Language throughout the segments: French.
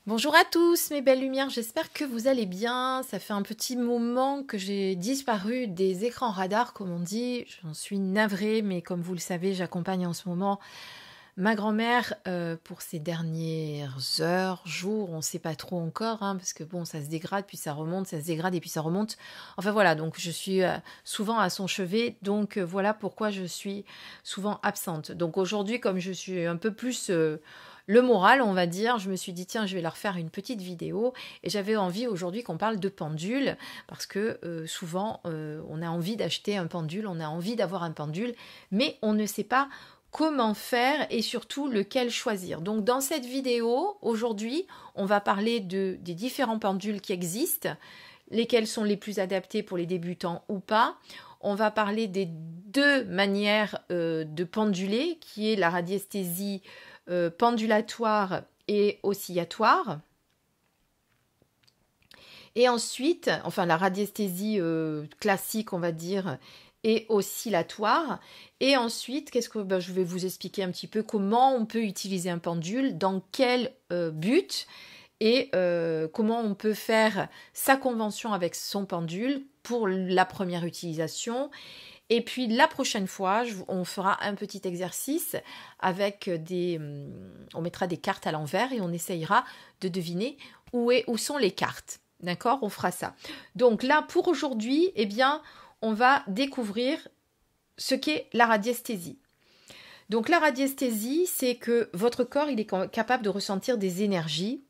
Bonjour à tous mes belles lumières, j'espère que vous allez bien. Ça fait un petit moment que j'ai disparu des écrans radars, comme on dit. J'en suis navrée, mais comme vous le savez, j'accompagne en ce moment ma grand-mère pour ces dernières heures, jours, on ne sait pas trop encore, hein, parce que bon, ça se dégrade, puis ça remonte, ça se dégrade et puis ça remonte. Enfin voilà, donc je suis souvent à son chevet, donc voilà pourquoi je suis souvent absente. Donc aujourd'hui, comme je suis un peu plus... le moral, on va dire, je me suis dit, tiens, je vais leur faire une petite vidéo. Et j'avais envie aujourd'hui qu'on parle de pendule, parce que souvent, on a envie d'acheter un pendule, on a envie d'avoir un pendule, mais on ne sait pas comment faire et surtout lequel choisir. Donc dans cette vidéo, aujourd'hui, on va parler des différents pendules qui existent, lesquels sont les plus adaptés pour les débutants ou pas. On va parler des deux manières de penduler, qui est la radiesthésie pendulatoire et oscillatoire. Et ensuite, enfin la radiesthésie classique, on va dire, et oscillatoire. Et ensuite, je vais vous expliquer un petit peu comment on peut utiliser un pendule, dans quel but, et comment on peut faire sa convention avec son pendule pour la première utilisation. Et puis la prochaine fois, on fera un petit exercice avec on mettra des cartes à l'envers et on essayera de deviner où sont les cartes. D'accord? On fera ça. Donc là, pour aujourd'hui, eh bien, on va découvrir ce qu'est la radiesthésie. Donc la radiesthésie, c'est que votre corps, il est capable de ressentir des énergies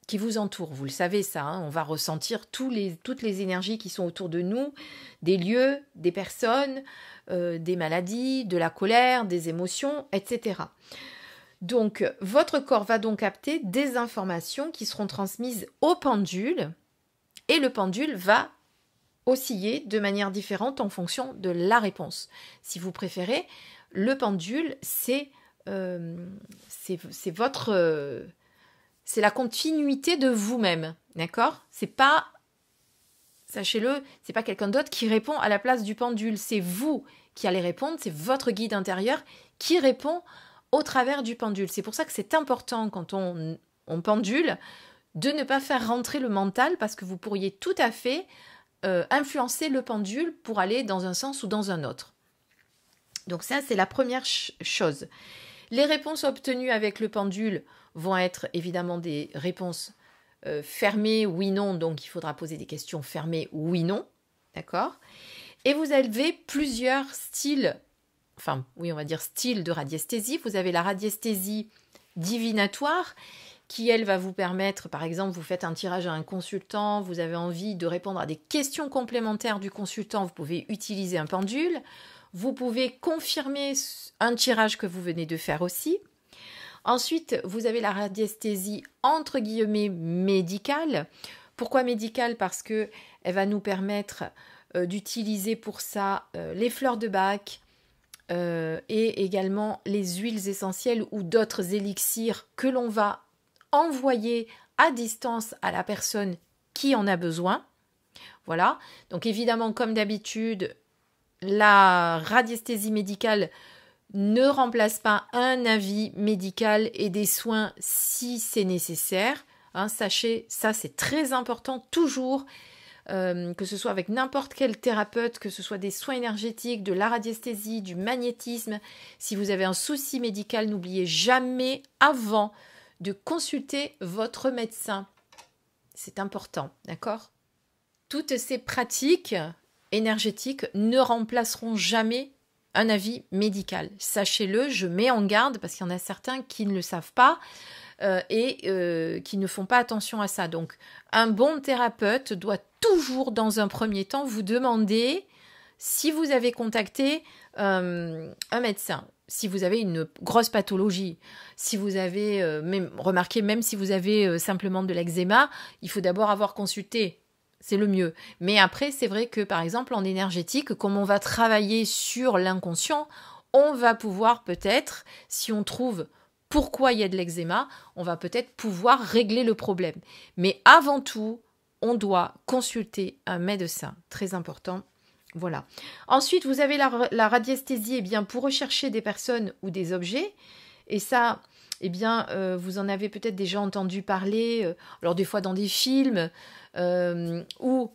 qui vous entourent. Vous le savez ça, hein, on va ressentir toutes les énergies qui sont autour de nous, des lieux, des personnes, des maladies, de la colère, des émotions, etc. Donc, votre corps va donc capter des informations qui seront transmises au pendule et le pendule va osciller de manière différente en fonction de la réponse. Si vous préférez, le pendule, c'est votre... c'est la continuité de vous-même, d'accord? C'est pas, sachez-le, c'est pas quelqu'un d'autre qui répond à la place du pendule. C'est vous qui allez répondre, c'est votre guide intérieur qui répond au travers du pendule. C'est pour ça que c'est important quand on pendule de ne pas faire rentrer le mental parce que vous pourriez tout à fait influencer le pendule pour aller dans un sens ou dans un autre. Donc ça, c'est la première chose. Les réponses obtenues avec le pendule vont être évidemment des réponses fermées, oui-non, donc il faudra poser des questions fermées, oui-non, d'accord? Et vous avez plusieurs styles, on va dire styles de radiesthésie. Vous avez la radiesthésie divinatoire, qui, elle, va vous permettre, par exemple, vous faites un tirage à un consultant, vous avez envie de répondre à des questions complémentaires du consultant, vous pouvez utiliser un pendule. Vous pouvez confirmer un tirage que vous venez de faire aussi. Ensuite, vous avez la radiesthésie entre guillemets médicale. Pourquoi médicale? Parce qu'elle va nous permettre d'utiliser pour ça les fleurs de Bach et également les huiles essentielles ou d'autres élixirs que l'on va envoyer à distance à la personne qui en a besoin. Voilà. Donc évidemment, comme d'habitude, la radiesthésie médicale ne remplace pas un avis médical et des soins si c'est nécessaire. Hein, sachez, ça c'est très important toujours, que ce soit avec n'importe quel thérapeute, que ce soit des soins énergétiques, de la radiesthésie, du magnétisme. Si vous avez un souci médical, n'oubliez jamais avant de consulter votre médecin. C'est important, d'accord? Toutes ces pratiques énergétiques ne remplaceront jamais un avis médical. Sachez-le, je mets en garde parce qu'il y en a certains qui ne le savent pas et qui ne font pas attention à ça. Donc, un bon thérapeute doit toujours, dans un premier temps, vous demander si vous avez contacté un médecin, si vous avez une grosse pathologie, si vous avez, remarquez, même si vous avez simplement de l'eczéma, il faut d'abord avoir consulté. C'est le mieux. Mais après, c'est vrai que, par exemple, en énergétique, comme on va travailler sur l'inconscient, on va pouvoir peut-être, si on trouve pourquoi il y a de l'eczéma, on va peut-être pouvoir régler le problème. Mais avant tout, on doit consulter un médecin. Très important. Voilà. Ensuite, vous avez la radiesthésie, eh bien, pour rechercher des personnes ou des objets. Et ça, eh bien, vous en avez peut-être déjà entendu parler, alors des fois dans des films, où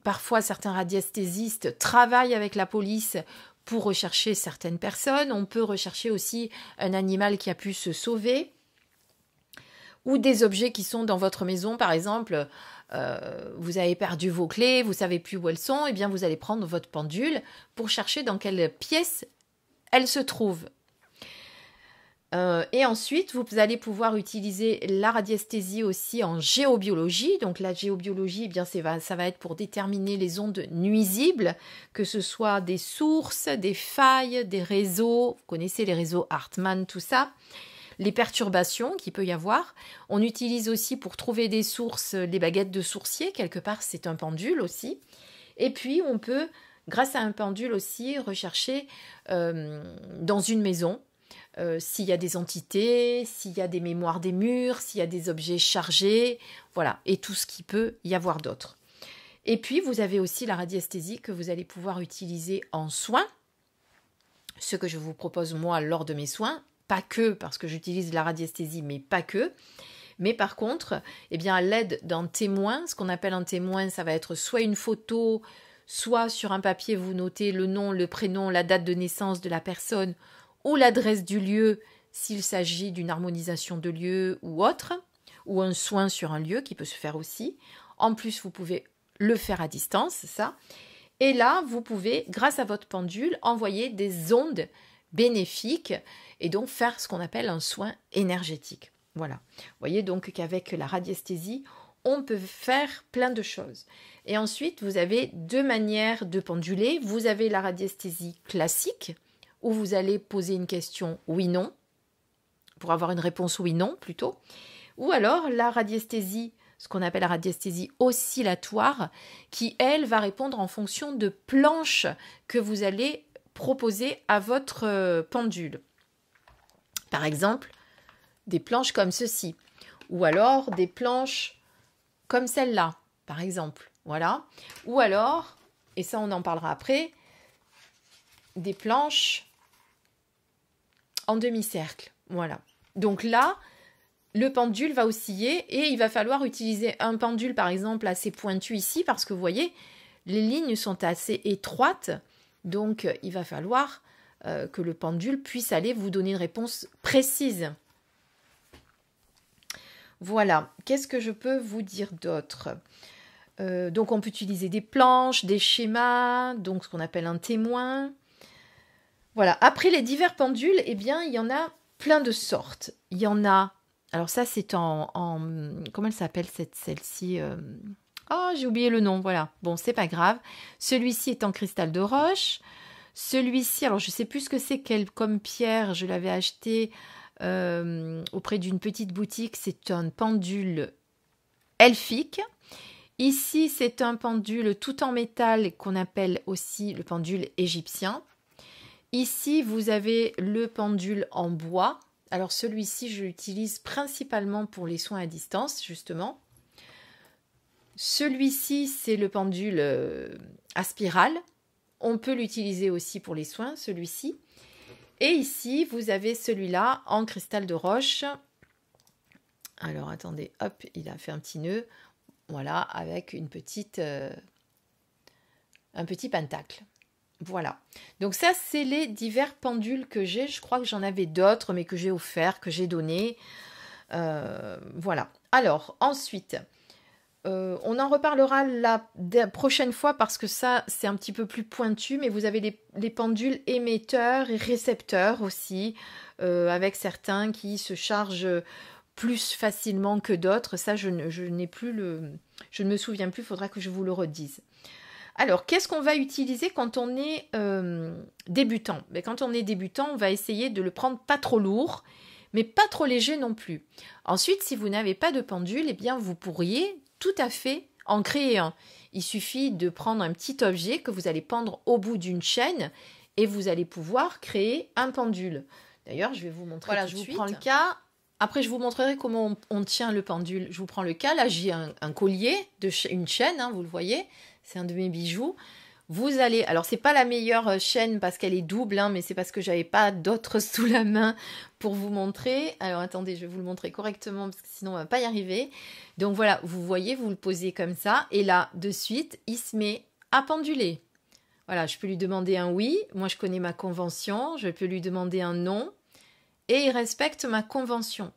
parfois certains radiesthésistes travaillent avec la police pour rechercher certaines personnes. On peut rechercher aussi un animal qui a pu se sauver ou des objets qui sont dans votre maison. Par exemple, vous avez perdu vos clés, vous ne savez plus où elles sont, eh bien vous allez prendre votre pendule pour chercher dans quelle pièce elles se trouvent. Et ensuite, vous allez pouvoir utiliser la radiesthésie aussi en géobiologie. Donc la géobiologie, eh bien, ça va être pour déterminer les ondes nuisibles, que ce soit des sources, des failles, des réseaux. Vous connaissez les réseaux Hartmann, tout ça. Les perturbations qu'il peut y avoir. On utilise aussi pour trouver des sources les baguettes de sourcier. Quelque part, c'est un pendule aussi. Et puis, on peut, grâce à un pendule aussi, rechercher dans une maison s'il y a des entités, s'il y a des mémoires des murs, s'il y a des objets chargés, voilà, et tout ce qui peut y avoir d'autre. Et puis, vous avez aussi la radiesthésie que vous allez pouvoir utiliser en soins, ce que je vous propose moi lors de mes soins, pas que parce que j'utilise la radiesthésie, mais pas que. Mais par contre, eh bien, à l'aide d'un témoin, ce qu'on appelle un témoin, ça va être soit une photo, soit sur un papier, vous notez le nom, le prénom, la date de naissance de la personne, ou l'adresse du lieu s'il s'agit d'une harmonisation de lieu ou autre, ou un soin sur un lieu qui peut se faire aussi. En plus, vous pouvez le faire à distance, ça. Et là, vous pouvez, grâce à votre pendule, envoyer des ondes bénéfiques et donc faire ce qu'on appelle un soin énergétique. Voilà. Vous voyez donc qu'avec la radiesthésie, on peut faire plein de choses. Et ensuite, vous avez deux manières de penduler. Vous avez la radiesthésie classique, où vous allez poser une question oui-non, pour avoir une réponse oui-non plutôt, ou alors la radiesthésie, ce qu'on appelle la radiesthésie oscillatoire, qui, elle, va répondre en fonction de planches que vous allez proposer à votre pendule. Par exemple, des planches comme ceci, ou alors des planches comme celle-là, par exemple, voilà. Ou alors, et ça on en parlera après, des planches en demi-cercle, voilà. Donc là, le pendule va osciller et il va falloir utiliser un pendule, par exemple, assez pointu ici, parce que vous voyez, les lignes sont assez étroites, donc il va falloir que le pendule puisse aller vous donner une réponse précise. Voilà, qu'est-ce que je peux vous dire d'autre ? Donc on peut utiliser des planches, des schémas, donc ce qu'on appelle un témoin. Voilà, après les divers pendules, eh bien, il y en a plein de sortes. Il y en a, alors ça c'est en comment elle s'appelle celle-ci Oh, j'ai oublié le nom, voilà. Bon, c'est pas grave. Celui-ci est en cristal de roche. Celui-ci, alors je sais plus ce que c'est comme pierre, je l'avais acheté auprès d'une petite boutique, c'est un pendule elfique. Ici, c'est un pendule tout en métal qu'on appelle aussi le pendule égyptien. Ici, vous avez le pendule en bois. Alors celui-ci, je l'utilise principalement pour les soins à distance, justement. Celui-ci, c'est le pendule à spirale. On peut l'utiliser aussi pour les soins, celui-ci. Et ici, vous avez celui-là en cristal de roche. Alors, attendez, hop, il a fait un petit nœud. Voilà, avec un petit pentacle. Voilà. Donc ça, c'est les divers pendules que j'ai. Je crois que j'en avais d'autres, mais que j'ai offerts, que j'ai donnés. Voilà. Alors, ensuite, on en reparlera la prochaine fois parce que ça, c'est un petit peu plus pointu, mais vous avez les pendules émetteurs et récepteurs aussi, avec certains qui se chargent plus facilement que d'autres. Ça, je ne me souviens plus, il faudra que je vous le redise. Alors, qu'est-ce qu'on va utiliser quand on est débutant ? Mais quand on est débutant, on va essayer de le prendre pas trop lourd, mais pas trop léger non plus. Ensuite, si vous n'avez pas de pendule, eh bien, vous pourriez tout à fait en créer un. Il suffit de prendre un petit objet que vous allez pendre au bout d'une chaîne et vous allez pouvoir créer un pendule. D'ailleurs, je vais vous montrer tout de suite. Voilà, je vous prends le cas. Après, je vous montrerai comment on tient le pendule. Je vous prends le cas. Là, j'ai un collier, une chaîne, hein, vous le voyez. C'est un de mes bijoux. Vous allez, alors c'est pas la meilleure chaîne parce qu'elle est double, hein, mais c'est parce que j'avais pas d'autres sous la main pour vous montrer. Alors attendez, je vais vous le montrer correctement parce que sinon on va pas y arriver. Donc voilà, vous voyez, vous le posez comme ça et là, de suite, il se met à penduler. Voilà, je peux lui demander un oui, moi je connais ma convention, je peux lui demander un non et il respecte ma convention.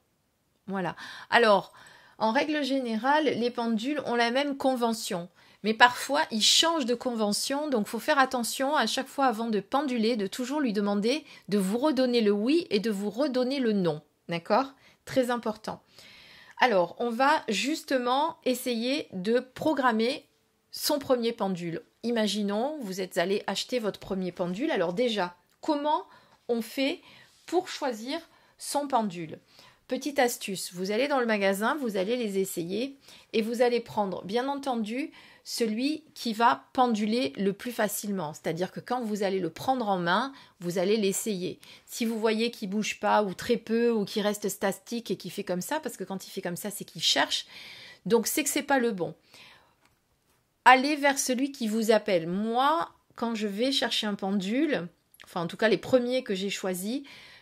Voilà. Alors, en règle générale, les pendules ont la même convention. Mais parfois, ils changent de convention, donc il faut faire attention à chaque fois avant de penduler, de toujours lui demander de vous redonner le oui et de vous redonner le non. D'accord? Très important. Alors, on va justement essayer de programmer son premier pendule. Imaginons, vous êtes allé acheter votre premier pendule. Alors déjà, comment on fait pour choisir son pendule? Petite astuce, vous allez dans le magasin, vous allez les essayer et vous allez prendre, bien entendu, celui qui va penduler le plus facilement. C'est-à-dire que quand vous allez le prendre en main, vous allez l'essayer. Si vous voyez qu'il ne bouge pas ou très peu ou qu'il reste statique et qu'il fait comme ça, parce que quand il fait comme ça, c'est qu'il cherche, donc c'est que ce n'est pas le bon. Allez vers celui qui vous appelle. Moi, quand je vais chercher un pendule, enfin en tout cas les premiers que j'ai choisis,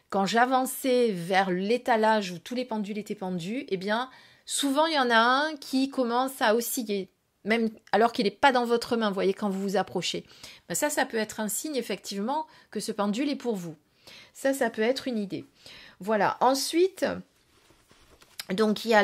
quand j'avançais vers l'étalage où tous les pendules étaient pendus, eh bien, souvent il y en a un qui commence à osciller, même alors qu'il n'est pas dans votre main, vous voyez, quand vous vous approchez. Ben ça peut être un signe, effectivement, que ce pendule est pour vous. Ça peut être une idée. Voilà. Ensuite, donc il y a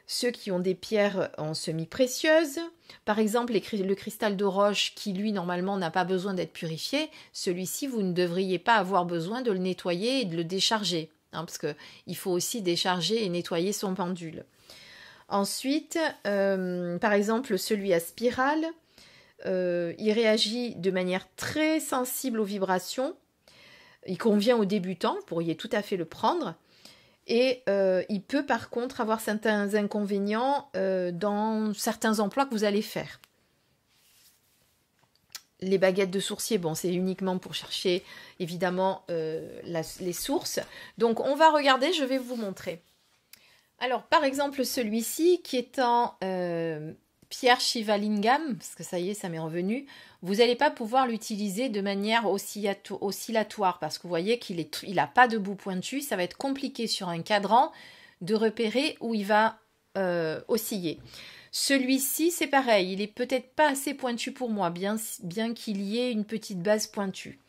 ceux qui ont des pierres en semi-précieuses. Par exemple, le cristal de roche qui, lui, normalement, n'a pas besoin d'être purifié. Celui-ci, vous ne devriez pas avoir besoin de le nettoyer et de le décharger. Hein, parce qu'il faut aussi décharger et nettoyer son pendule. Ensuite, par exemple, celui à spirale, il réagit de manière très sensible aux vibrations. Il convient aux débutants, vous pourriez tout à fait le prendre. Et il peut par contre avoir certains inconvénients dans certains emplois que vous allez faire. Les baguettes de sourcier, bon, c'est uniquement pour chercher évidemment les sources. Donc on va regarder, je vais vous montrer. Alors par exemple celui-ci qui est en pierre Shivalingam, parce que ça y est, ça m'est revenu, vous n'allez pas pouvoir l'utiliser de manière oscillatoire parce que vous voyez qu'il n'a pas de bout pointu. Ça va être compliqué sur un cadran de repérer où il va osciller. Celui-ci, c'est pareil, il n'est peut-être pas assez pointu pour moi, bien qu'il y ait une petite base pointue.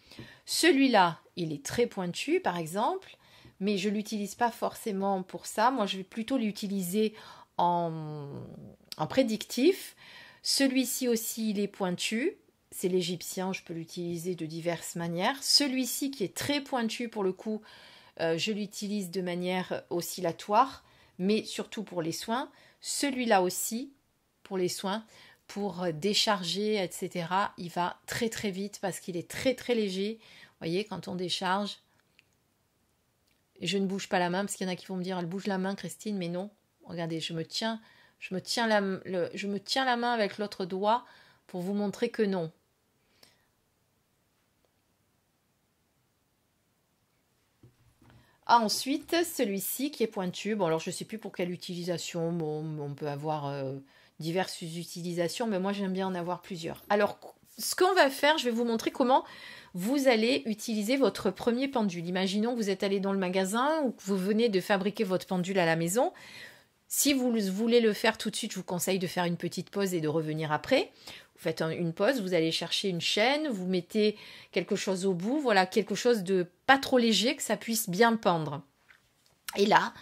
Celui-là, il est très pointu, par exemple, mais je ne l'utilise pas forcément pour ça. Moi, je vais plutôt l'utiliser en prédictif. Celui-ci aussi, il est pointu. C'est l'égyptien, je peux l'utiliser de diverses manières. Celui-ci qui est très pointu pour le coup, je l'utilise de manière oscillatoire, mais surtout pour les soins. Celui-là aussi, pour les soins, pour décharger, etc. Il va très très vite parce qu'il est très très léger. Vous voyez, quand on décharge, je ne bouge pas la main parce qu'il y en a qui vont me dire, elle bouge la main, Christine, mais non. Regardez, je me tiens la main avec l'autre doigt pour vous montrer que non. Ah, ensuite, celui-ci qui est pointu. Bon, alors je ne sais plus pour quelle utilisation. Bon, on peut avoir diverses utilisations, mais moi j'aime bien en avoir plusieurs. Alors, ce qu'on va faire, je vais vous montrer comment vous allez utiliser votre premier pendule. Imaginons que vous êtes allé dans le magasin ou que vous venez de fabriquer votre pendule à la maison. Si vous voulez le faire tout de suite, je vous conseille de faire une petite pause et de revenir après. Vous faites une pause, vous allez chercher une chaîne, vous mettez quelque chose au bout, voilà, quelque chose de pas trop léger, que ça puisse bien pendre. Et là,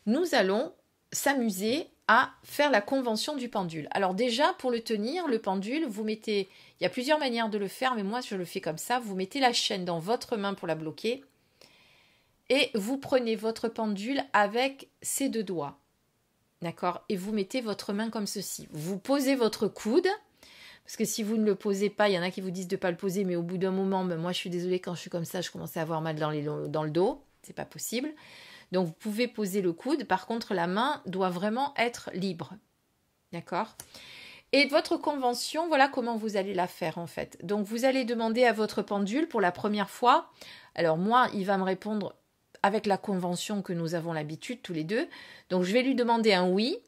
nous allons s'amuser à faire la convention du pendule. Alors déjà, pour le tenir, le pendule, vous mettez, il y a plusieurs manières de le faire, mais moi je le fais comme ça, vous mettez la chaîne dans votre main pour la bloquer et vous prenez votre pendule avec ces deux doigts. D'accord? Et vous mettez votre main comme ceci. Vous posez votre coude, parce que si vous ne le posez pas, il y en a qui vous disent de ne pas le poser, mais au bout d'un moment, ben moi je suis désolée, quand je suis comme ça, je commence à avoir mal dans le dos. C'est pas possible. Donc vous pouvez poser le coude. Par contre, la main doit vraiment être libre. D'accord? Et votre convention, voilà comment vous allez la faire en fait. Donc vous allez demander à votre pendule pour la première fois. Alors moi, il va me répondre avec la convention que nous avons l'habitude tous les deux. Donc je vais lui demander un oui.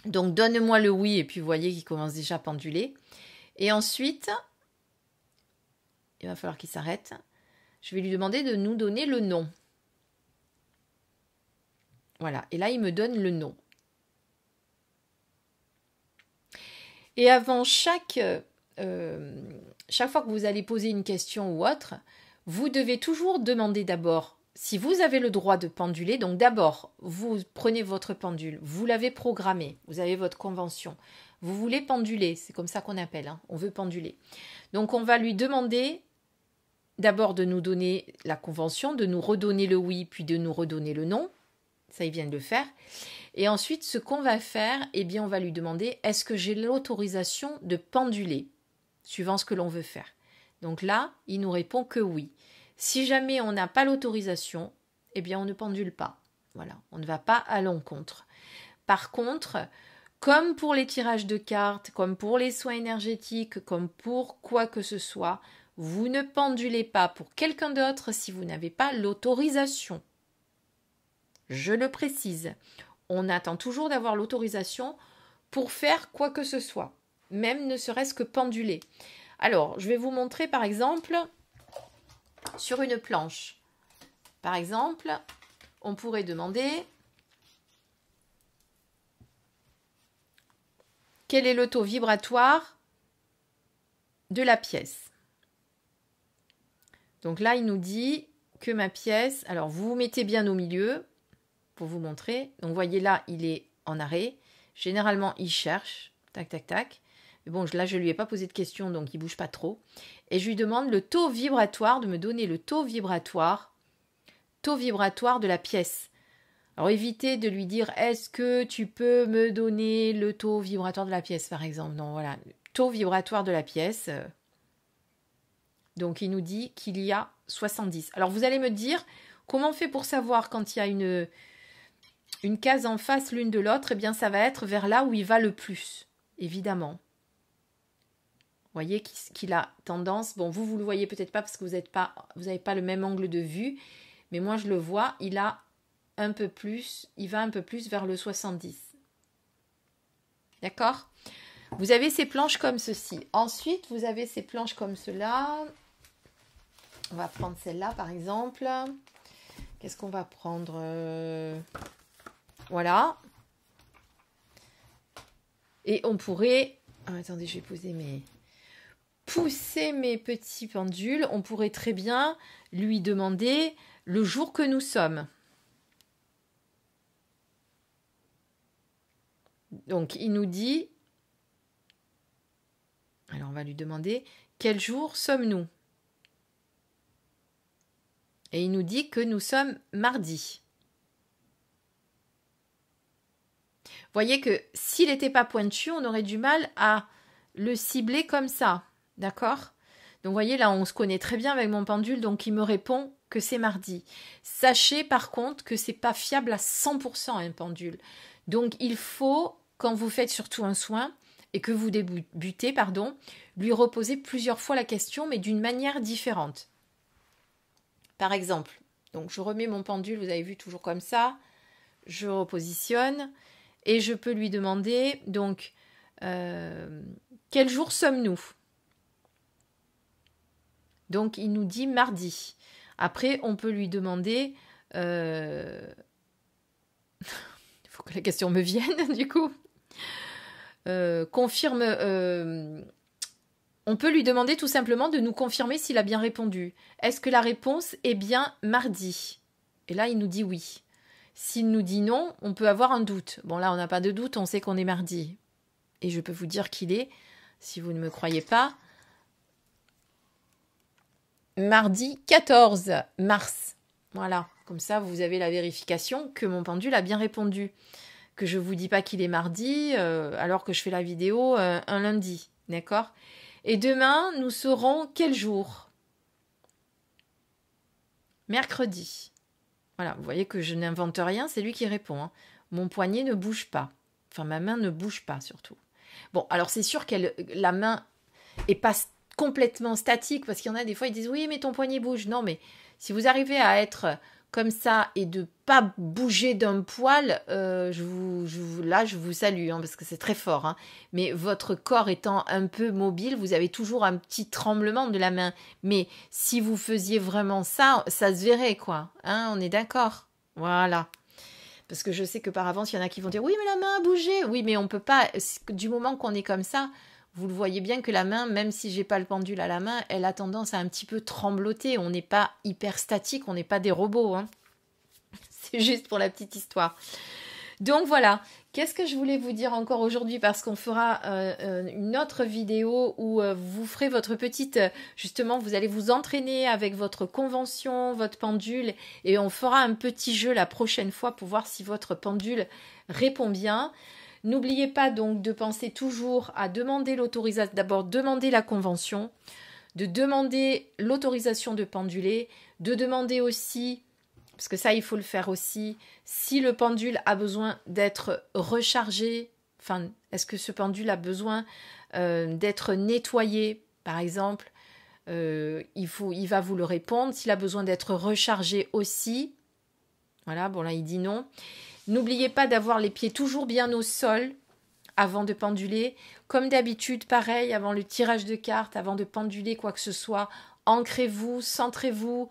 Donc donne-moi le oui et puis vous voyez qu'il commence déjà à penduler. Et ensuite, il va falloir qu'il s'arrête. Je vais lui demander de nous donner le nom. Voilà, et là, il me donne le nom. Et avant chaque fois que vous allez poser une question ou autre, vous devez toujours demander d'abord si vous avez le droit de penduler. Donc d'abord, vous prenez votre pendule, vous l'avez programmé, vous avez votre convention. Vous voulez penduler, c'est comme ça qu'on appelle, hein, on veut penduler. Donc on va lui demander d'abord de nous donner la convention, de nous redonner le oui, puis de nous redonner le non. Ça, il vient de le faire. Et ensuite, ce qu'on va faire, eh bien, on va lui demander, est-ce que j'ai l'autorisation de penduler, suivant ce que l'on veut faire. Donc là, il nous répond que oui. Si jamais on n'a pas l'autorisation, eh bien, on ne pendule pas. Voilà, on ne va pas à l'encontre. Par contre, comme pour les tirages de cartes, comme pour les soins énergétiques, comme pour quoi que ce soit, vous ne pendulez pas pour quelqu'un d'autre si vous n'avez pas l'autorisation. Je le précise, on attend toujours d'avoir l'autorisation pour faire quoi que ce soit, même ne serait-ce que penduler. Alors, je vais vous montrer par exemple sur une planche. Par exemple, on pourrait demander quel est le taux vibratoire de la pièce. Donc là, il nous dit que ma pièce, alors vous vous mettez bien au milieu, pour vous montrer. Donc, vous voyez là, il est en arrêt. Généralement, il cherche. Tac, tac, tac. Mais bon, là, je ne lui ai pas posé de questions, donc il ne bouge pas trop. Et je lui demande le taux vibratoire, de me donner le taux vibratoire de la pièce. Alors, évitez de lui dire, est-ce que tu peux me donner le taux vibratoire de la pièce, par exemple. Non, voilà. Le taux vibratoire de la pièce. Donc, il nous dit qu'il y a 70. Alors, vous allez me dire, comment on fait pour savoir quand il y a une case en face l'une de l'autre? Eh bien, ça va être vers là où il va le plus, évidemment. Vous voyez qu'il a tendance, bon, vous le voyez peut-être pas parce que vous n'avez pas le même angle de vue, mais moi, je le vois, il va un peu plus vers le 70. D'accord? Vous avez ces planches comme ceci. Ensuite, vous avez ces planches comme cela. On va prendre celle-là, par exemple. Qu'est-ce qu'on va prendre? Voilà. Et on pourrait... Ah, attendez, je vais pousser mes petits pendules. On pourrait très bien lui demander le jour que nous sommes. Donc, il nous dit... Alors, on va lui demander quel jour sommes-nous? Et il nous dit que nous sommes mardi. Vous voyez que s'il n'était pas pointu, on aurait du mal à le cibler comme ça. D'accord? Donc, vous voyez, là, on se connaît très bien avec mon pendule, donc il me répond que c'est mardi. Sachez, par contre, que c'est pas fiable à 100% un pendule. Donc, il faut, quand vous faites surtout un soin et que vous débutez, lui reposer plusieurs fois la question, mais d'une manière différente. Par exemple, donc je remets mon pendule, vous avez vu, toujours comme ça. Je repositionne et je peux lui demander, donc, quel jour sommes-nous? Donc, il nous dit mardi. Après, on peut lui demander... Il faut que la question me vienne, du coup. Confirme... on peut lui demander tout simplement de nous confirmer s'il a bien répondu. Est-ce que la réponse est bien mardi? Et là, il nous dit oui. S'il nous dit non, on peut avoir un doute. Bon, là, on n'a pas de doute, on sait qu'on est mardi. Et je peux vous dire qu'il est, si vous ne me croyez pas, mardi 14 mars. Voilà, comme ça, vous avez la vérification que mon pendule a bien répondu. Que je ne vous dis pas qu'il est mardi, alors que je fais la vidéo un lundi. D'accord? Et demain, nous serons quel jour? Mercredi. Voilà, vous voyez que je n'invente rien, c'est lui qui répond. Hein. Mon poignet ne bouge pas. Enfin, ma main ne bouge pas, surtout. Bon, alors c'est sûr que la main n'est pas complètement statique, parce qu'il y en a des fois, ils disent « Oui, mais ton poignet bouge. » Non, mais si vous arrivez à être comme ça et de pas bouger d'un poil, là, je vous salue, hein, parce que c'est très fort. Hein. Mais votre corps étant un peu mobile, vous avez toujours un petit tremblement de la main. Mais si vous faisiez vraiment ça, ça se verrait, quoi. Hein, on est d'accord? Voilà. Parce que je sais que par avance, il y en a qui vont dire « Oui, mais la main a bougé !» Oui, mais on peut pas... Du moment qu'on est comme ça, vous le voyez bien que la main, même si j'ai pas le pendule à la main, elle a tendance à un petit peu trembloter. On n'est pas hyper statique, on n'est pas des robots. Hein. C'est juste pour la petite histoire. Donc voilà, qu'est-ce que je voulais vous dire encore aujourd'hui, parce qu'on fera une autre vidéo où vous ferez votre petite... justement, vous allez vous entraîner avec votre convention, votre pendule, et on fera un petit jeu la prochaine fois pour voir si votre pendule répond bien. N'oubliez pas donc de penser toujours à demander l'autorisation, d'abord demander la convention, de demander l'autorisation de penduler, de demander aussi, parce que ça il faut le faire aussi, si le pendule a besoin d'être rechargé, enfin est-ce que ce pendule a besoin d'être nettoyé par exemple, il va vous le répondre, s'il a besoin d'être rechargé aussi, voilà, bon là il dit non. N'oubliez pas d'avoir les pieds toujours bien au sol avant de penduler. Comme d'habitude, pareil, avant le tirage de cartes, avant de penduler quoi que ce soit, ancrez-vous, centrez-vous,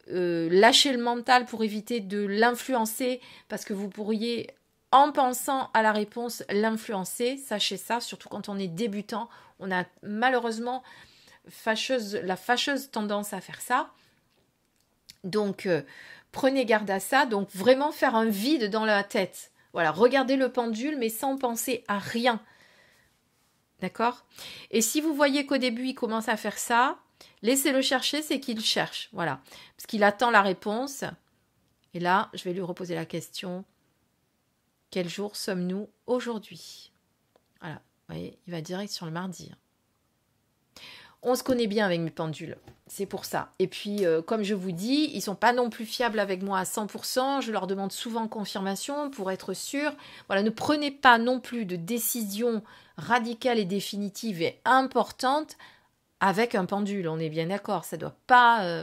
lâchez le mental pour éviter de l'influencer, parce que vous pourriez, en pensant à la réponse, l'influencer. Sachez ça, surtout quand on est débutant. On a malheureusement la fâcheuse tendance à faire ça. Donc, prenez garde à ça, donc vraiment faire un vide dans la tête. Voilà, regardez le pendule, mais sans penser à rien. D'accord? Et si vous voyez qu'au début, il commence à faire ça, laissez-le chercher, c'est qu'il cherche. Voilà, parce qu'il attend la réponse. Et là, je vais lui reposer la question. Quel jour sommes-nous aujourd'hui? Voilà, vous voyez, il va direct sur le mardi. On se connaît bien avec mes pendules, c'est pour ça. Et puis, comme je vous dis, ils ne sont pas non plus fiables avec moi à 100%. Je leur demande souvent confirmation pour être sûr. Voilà, ne prenez pas non plus de décision radicale et définitive et importante avec un pendule. On est bien d'accord, ça ne doit pas...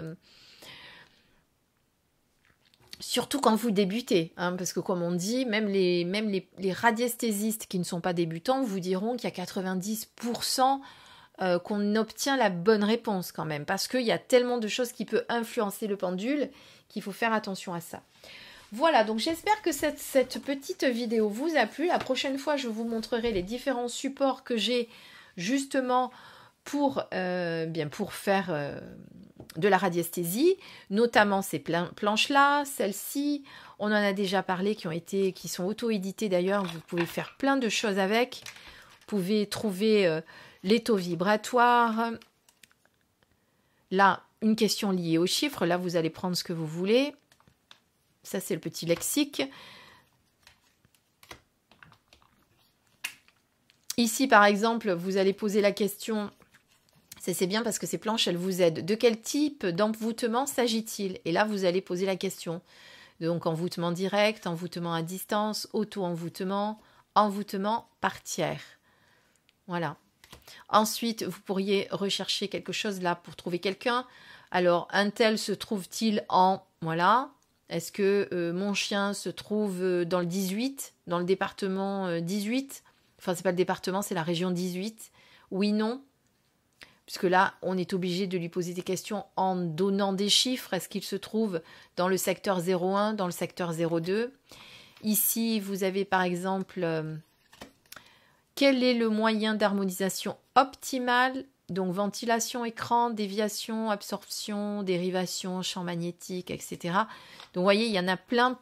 Surtout quand vous débutez, hein, parce que comme on dit, même les radiesthésistes qui ne sont pas débutants vous diront qu'il y a 90%... qu'on obtient la bonne réponse quand même, parce qu'il y a tellement de choses qui peuvent influencer le pendule qu'il faut faire attention à ça. Voilà, donc j'espère que cette petite vidéo vous a plu. La prochaine fois, je vous montrerai les différents supports que j'ai justement pour faire de la radiesthésie, notamment ces planches-là, celles-ci. On en a déjà parlé, qui sont auto-éditées d'ailleurs. Vous pouvez faire plein de choses avec. Vous pouvez trouver... l'étau vibratoire. Là, une question liée aux chiffres. Là, vous allez prendre ce que vous voulez. Ça, c'est le petit lexique. Ici, par exemple, vous allez poser la question. C'est bien parce que ces planches, elles vous aident. De quel type d'envoûtement s'agit-il? Et là, vous allez poser la question. Donc, envoûtement direct, envoûtement à distance, auto-envoûtement, envoûtement par tiers. Voilà. Ensuite, vous pourriez rechercher quelque chose là pour trouver quelqu'un. Alors, un tel se trouve-t-il en... Voilà. Est-ce que mon chien se trouve dans le 18, dans le département 18? Enfin, c'est pas le département, c'est la région 18. Oui, non. Puisque là, on est obligé de lui poser des questions en donnant des chiffres. Est-ce qu'il se trouve dans le secteur 01, dans le secteur 02? Ici, vous avez par exemple... quel est le moyen d'harmonisation optimal? Donc ventilation, écran, déviation, absorption, dérivation, champ magnétique, etc. Donc vous voyez, il y en a plein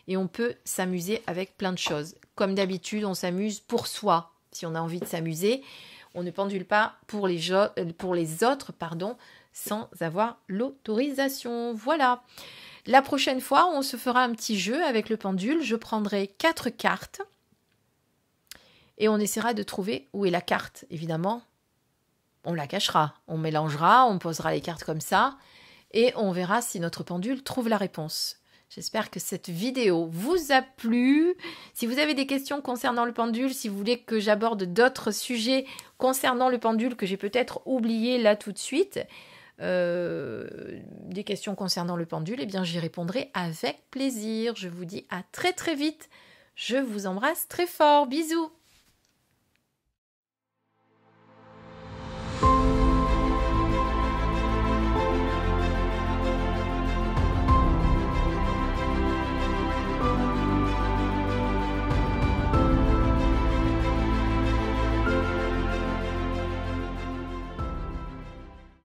et on peut s'amuser avec plein de choses. Comme d'habitude, on s'amuse pour soi. Si on a envie de s'amuser, on ne pendule pas pour les autres, sans avoir l'autorisation. Voilà. La prochaine fois, on se fera un petit jeu avec le pendule. Je prendrai 4 cartes. Et on essaiera de trouver où est la carte, évidemment. On la cachera, on mélangera, on posera les cartes comme ça. Et on verra si notre pendule trouve la réponse. J'espère que cette vidéo vous a plu. Si vous avez des questions concernant le pendule, si vous voulez que j'aborde d'autres sujets concernant le pendule que j'ai peut-être oublié là tout de suite, des questions concernant le pendule, eh bien j'y répondrai avec plaisir. Je vous dis à très très vite. Je vous embrasse très fort. Bisous.